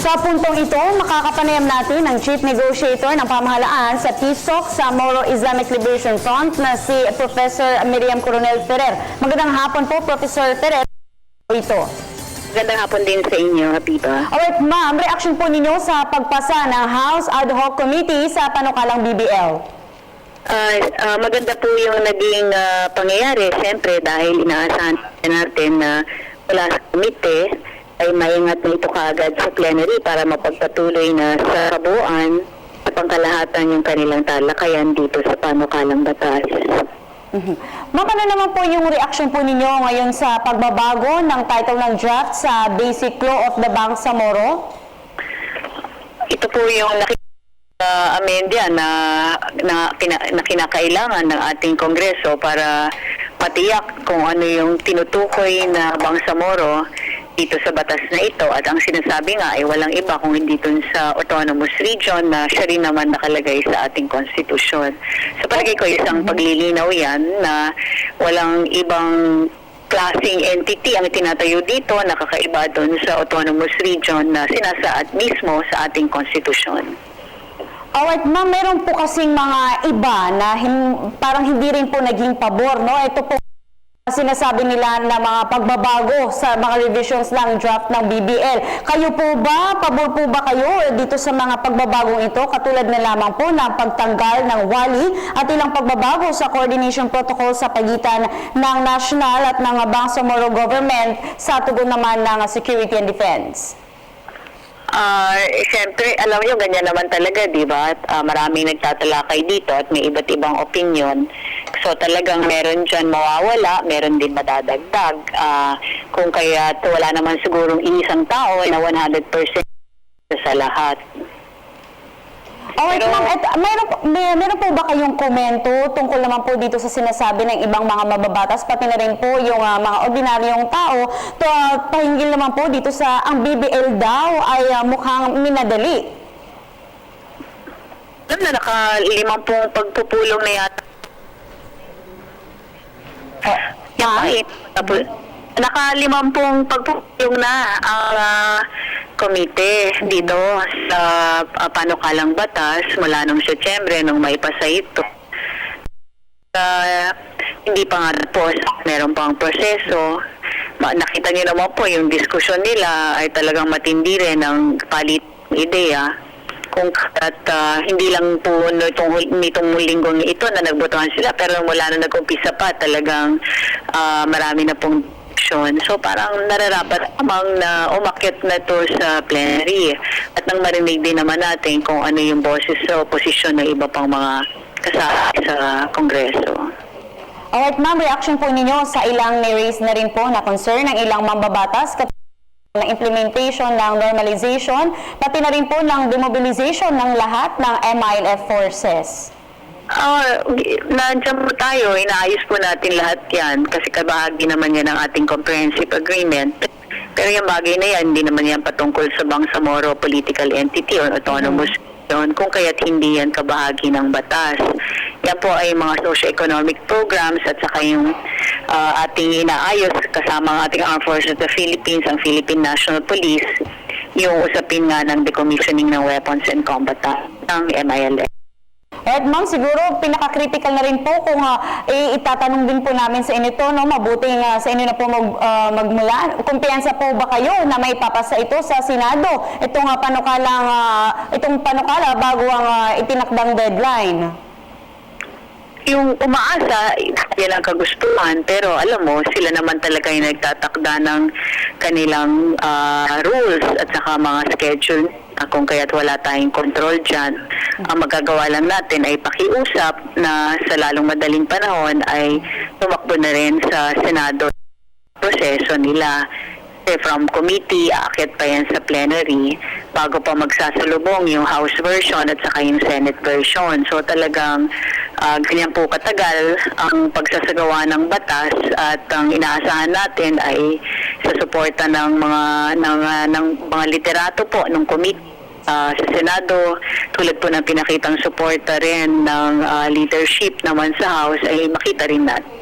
Sa puntong ito, makakapanayam natin ang Chief Negotiator ng Pamahalaan sa TISOC sa Moro Islamic Liberation Front na si Professor Miriam Coronel Ferrer. Magandang hapon po, Professor Ferrer. Ito. Magandang hapon din sa inyo, Habiba. Alright, ma'am, reaction po ninyo sa pagpasa ng House Ad Hoc Committee sa panukalang BBL? Maganda po yung naging pangyayari, siyempre dahil inaasahan natin na wala sa komite ay maingat na ito kaagad sa plenary para mapagpatuloy na sa kabuuan sa pangkalahatan yung kanilang talakayan dito sa panukalang batas. Ma'am, ano naman po yung reaction po ninyo ngayon sa pagbabago ng title ng draft sa Basic Law of the Bangsamoro? Ito po yung amendya na kinakailangan ng ating Kongreso para matiyak kung ano yung tinutukoy na Bangsamoro dito sa batas na ito. At ang sinasabi nga ay walang iba kung hindi dun sa autonomous region na siya rin naman nakalagay sa ating konstitusyon. Sa palagay ko, isang paglilinaw yan na walang ibang klaseng entity ang tinatayo dito na kakaiba dun sa autonomous region na sinasaad mismo sa ating konstitusyon. Alright, ma'am, meron po kasing mga iba na parang hindi rin po naging pabor, no? Ito po sinasabi nila na mga pagbabago sa mga revisions ng draft ng BBL. Kayo po ba, pabor po ba kayo dito sa mga pagbabagong ito? Katulad na lamang po ng pagtanggal ng wali at ilang pagbabago sa coordination protocol sa pagitan ng national at ng Bangsamoro government sa tugon naman ng security and defense. Siyempre, alam nyo, ganyan naman talaga, di ba? Maraming nagtatalakay dito at may iba't ibang opinion. So talagang meron dyan mawawala, meron din madadagdag. Kung kaya wala naman sigurong isang tao na 100% sa lahat. Alright, ma'am, meron po ba kayong komento tungkol naman po dito sa sinasabi ng ibang mga mababatas, pati na rin po yung mga ordinaryong tao, pahinggil naman po dito sa ang BBL daw ay mukhang minadali? Alam na, naka-50 pagpupulong na yata. Naka-50 pagpupulong na ang komite dito sa panukalang batas mula nung Setyembre nung maipasa ito. Hindi pa nga tapos, meron pang proseso. Nakita niyo naman po yung diskusyon nila ay talagang matindi rin ng palit ideya. Kung hindi lang po nitong linggong ito na nagbotohan sila, pero mula na nag-umpisa pa talagang marami na pong diskusyon. So parang nararapat namang na umakyat na to sa plenary at nang marinig din naman natin kung ano yung boses sa oposisyon ng iba pang mga kasama sa Kongreso. Alright, ma'am, reaction po ninyo sa ilang ni-raise na rin po na concern ng ilang mambabatas ng implementation ng normalization, pati na rin po ng demobilization ng lahat ng MILF forces. Nandiyan po tayo, inaayos po natin lahat yan kasi kabahagi naman yan ng ating comprehensive agreement. Pero yung bagay na yan, hindi naman yan patungkol sa Bangsamoro political entity or autonomous region, kung kaya't hindi yan kabahagi ng batas. Yan po ay mga socio-economic programs at saka yung ating inaayos kasama ang ating Armed Forces of the Philippines, ang Philippine National Police, yung usapin nga ng decommissioning ng weapons and combat ng MILF. Right, ma'am, siguro pinaka-critical na rin po kung itatanong din po namin sa inyo ito, no? Mabuting sa inyo na po magmula. Kumpiyansa po ba kayo na may papasa ito sa Senado? Itong panukala bago ang itinakdang deadline? Yung umaasa, yan ang kagustuhan, pero alam mo, sila naman talaga yung nagtatakda ng kanilang rules at saka mga schedule. Kung kaya't wala tayong control dyan, ang magagawa lang natin ay pakiusap na sa lalong madaling panahon ay tumakbo na rin sa Senado proseso nila. From committee, aakyat pa yan sa plenary bago pa magsasalubong yung House version at saka yung Senate version. So talagang ganyan po katagal ang pagsasagawa ng batas at ang inaasahan natin ay sa suporta ng mga literato po ng committee sa Senado, tulad po ng pinakitang suporta rin ng leadership naman sa House ay makita rin natin.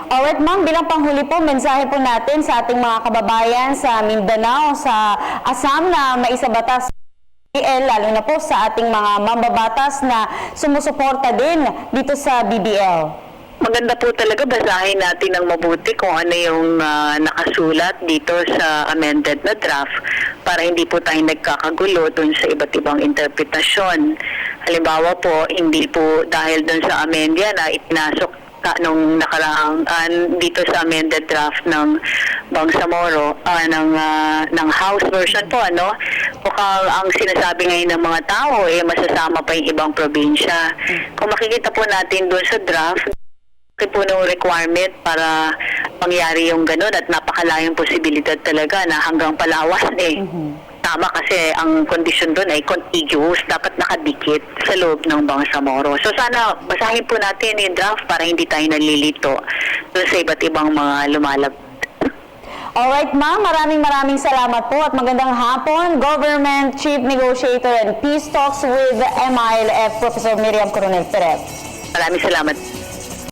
Alright ma'am, bilang panghuli po, mensahe po natin sa ating mga kababayan sa Mindanao, sa Assam na maisabatas BBL, lalo na po sa ating mga mambabatas na sumusuporta din dito sa BBL. Maganda po talaga basahin natin ng mabuti kung ano yung nakasulat dito sa amended na draft para hindi po tayo nagkakagulo dun sa iba't ibang interpretasyon. Halimbawa po, hindi po dahil dun sa amendya na ipinasok nung nakaraang dito sa amended draft ng Bangsamoro ng House version po mukhang ang sinasabi ngayon ng mga tao masasama pa yung ibang probinsya. Kung makikita po natin doon sa draft po ng requirement para mangyari yung ganun at napakalayong posibilidad talaga na hanggang Palawan tama kasi ang kondisyon doon ay contiguous, dapat nakadikit sa loob ng Bangsamoro. So sana basahin po natin yung draft para hindi tayo nalilito doon sa iba't ibang mga lumalab. Alright ma'am, maraming salamat po at magandang hapon, Government Chief Negotiator and Peace Talks with MILF, Professor Miriam Coronel Perez. Maraming salamat.